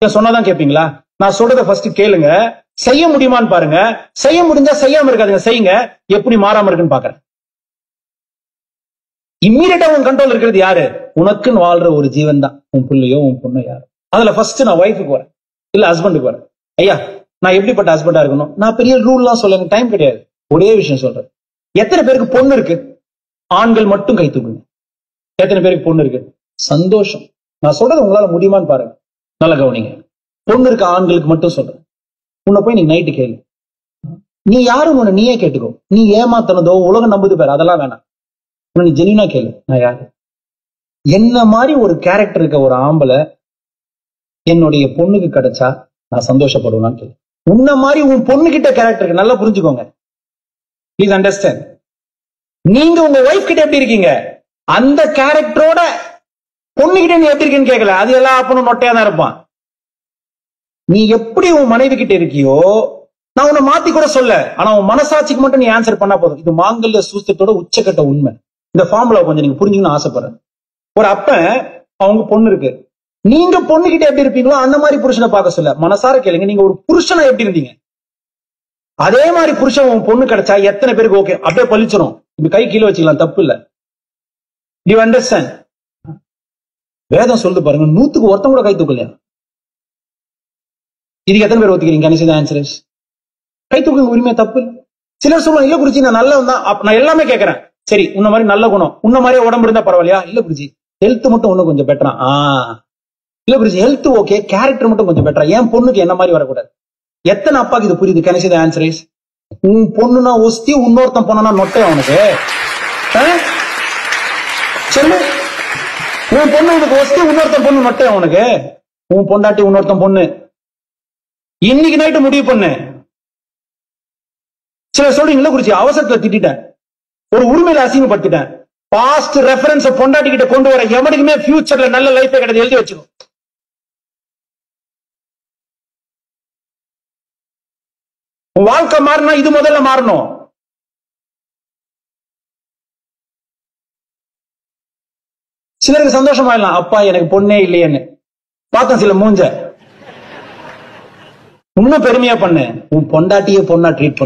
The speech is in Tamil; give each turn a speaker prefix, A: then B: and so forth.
A: சொன்னாதான் கேட்பீங்களா? நான் சொல்றத ஃபர்ஸ்ட் கேளுங்க. செய்ய முடியுமான்னு பாருங்க. செய்ய முடிஞ்சா செய்யாம இருக்காதுங்க, செய்யுங்க. எப்படி மாறாம இருக்குன்னு பாக்குறேன். இம்மீடியட்டா உன் கண்ட்ரோல் இருக்கிறது யாரு? உனக்குன்னு வாழ்ற ஒரு ஜீவன் தான், உன் பிள்ளையோ உன் பொண்ணோ யாரு. அதுல ஃபர்ஸ்ட் நான் ஒய்ஃபுக்கு வரேன், இல்ல ஹஸ்பண்டுக்கு வரேன். ஐயா, நான் எப்படிப்பட்ட ஹஸ்பண்டா இருக்கணும்? நான் பெரிய ரூல்லாம் சொல்ல டைம் கிடையாது. ஒரே விஷயம் சொல்றேன். எத்தனை பேருக்கு பொண்ணு இருக்கு? ஆண்கள் மட்டும் கை தூக்குங்க. எத்தனை பேருக்கு பொண்ணு இருக்கு? சந்தோஷம். நான் சொல்றது உங்களால முடியுமான்னு பாருங்க. நல்ல கவனிங்க. பொண்ணு இருக்க ஆண்களுக்கு மட்டும் சொல்றேன். உன்னை போய் நீ நைட்டு கேளு, நீ யாரும் உன்னை நீயே கேட்டுக்கோ. நீ ஏமாத்தனதோ உலகம் நம்புது பேர் அதெல்லாம் வேணாம். நீ ஜெனியூனா கேளு, நான் யாரு? என்ன மாதிரி ஒரு கேரக்டர் இருக்க ஒரு ஆம்பளை என்னுடைய பொண்ணுக்கு கிடைச்சா நான் சந்தோஷப்படுவேன்னு கேளு. உன்ன மாதிரி உன் பொண்ணு கிட்ட கேரக்டருக்கு நல்லா புரிஞ்சுக்கோங்க. Please understand. நீங்க உங்க ஒய்ஃப் கிட்ட எப்படி இருக்கீங்க, அந்த கேரக்டரோட பொண்ணுகிட்ட நீ எப்படி இருக்கீன்னு கேட்கல. அது எல்லா அப்பனும் நொட்டையா தான் இருப்பான். நீ எப்படி உன் மனைவி கிட்ட இருக்கியோ, நான் உன்னை மாத்தி கூட சொல்ல, ஆனா உன் மனசாட்சிக்கு மட்டும் நீ ஆன்சர் பண்ணா போதும். இது மாங்கல்ய சூஸ்திரத்தோட உச்சக்கட்ட உண்மை. இந்த ஃபார்முலா கொஞ்சம் நீங்க புரிஞ்சுக்கணும்னு ஆசைப்படுறேன். ஒரு அப்பன், அவங்க பொண்ணு இருக்கு, நீங்க பொண்ணு கிட்ட எப்படி இருப்பீங்களோ அந்த மாதிரி புருஷனை பார்க்க சொல்ல. மனசார கேளுங்க, நீங்க ஒரு புருஷனா எப்படி இருந்தீங்க அதே மாதிரி புருஷன் உன் பொண்ணு கிடைச்சா எத்தனை பேருக்கு ஓகே? அப்படியே பழிச்சிடும். இப்படி கை கீழே வச்சுக்கலாம், தப்பு இல்ல. You understand? வேதம் சொல்லுது பாருங்க, 100க்கு ஒருத்தம் கூட கை தூக்கலையா? இதுக்கு எத்தனை பேர் ஒத்துக்கிறீங்க? ஆன்சர் இஸ் கை தூக்க உரிமை, தப்பு. சிலர் சொல்லுவாங்க, இல்ல குருஜி நான் நல்லவன் தான். நான் எல்லாமே கேட்கறேன். சரி, உன்ன மாதிரி நல்ல குணம், உன்ன மாதிரியே உடம்பு இருந்தா பரவாயில்லையா? இல்ல குருஜி, ஹெல்த் மட்டும் ஒண்ணு கொஞ்சம் பெட்டரா. இல்ல குருஜி, ஹெல்த் ஓகே, கேரக்டர் மட்டும் கொஞ்சம் பெட்டரா. என் பொண்ணுக்கு என்ன மாதிரி வரக்கூடாது. எத்தனை அப்பாக்கு இது புரியுது? Can you say the answer is உன் பொண்ணுனா ஒஸ்தி, இன்னொருத்தன் பொண்ணுனா நொட்டை. அவனுக்கு சொல்லு, உன் பொண்ணு இதுக்கு ஒஸ்தி, இன்னொருத்தன் பொண்ணு நொட்டை. அவனுக்கு உன் பொண்டாட்டி இன்னொருத்தன் பொண்ணு. இன்னைக்கு நைட்டு முடிவு பண்ணு. சில சொல்றீங்களா குருஜி, அவசரத்துல திட்டேன், ஒரு உரிமையில அசிங்கப்படுத்திட்டேன். பாஸ்ட் ரெஃபரன்ஸ் பொண்டாட்டி கிட்ட கொண்டு வர எவனுக்குமே ஃபியூச்சர்ல நல்ல லைஃப் கிடையாது. எழுதி வச்சுக்கோ. உன் வாழ்க்கை மாறினா இது முதல்ல மாறணும். சிலருக்கு சந்தோஷமாயிடலாம், அப்பா எனக்கு பொண்ணே இல்லையேன்னு. பார்த்தேன் சில மூஞ்ச. இன்னும் பெருமையா பண்ணு, உன் பொண்டாட்டியே பொண்ணா ட்ரீட் பண்ணு.